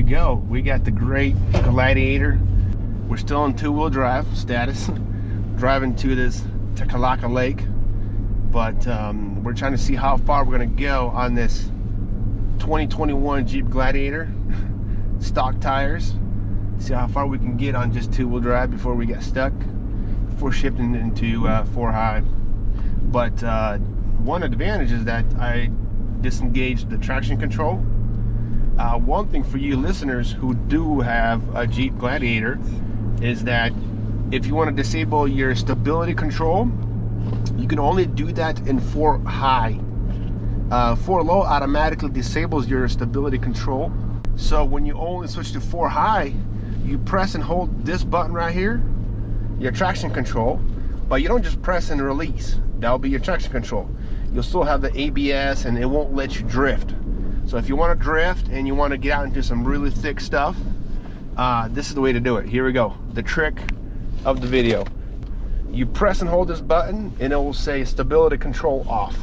go. We got the great Gladiator. We're still in two-wheel drive status, driving to this Takalaka Lake, but we're trying to see how far we're going to go on this 2021 Jeep Gladiator. Stock tires. See how far we can get on just two-wheel drive before we get stuck, before shifting into four high. But one advantage is that I disengaged the traction control. One thing for you listeners who do have a Jeep Gladiator is that if you want to disable your stability control, you can only do that in four high. Four low automatically disables your stability control. So when you only switch to four high, you press and hold this button right here, your traction control, but you don't just press and release. That'll be your traction control. You'll still have the ABS and it won't let you drift. So if you want to drift and you want to get out into some really thick stuff, this is the way to do it. Here we go. The trick of the video. You press and hold this button and it will say stability control off.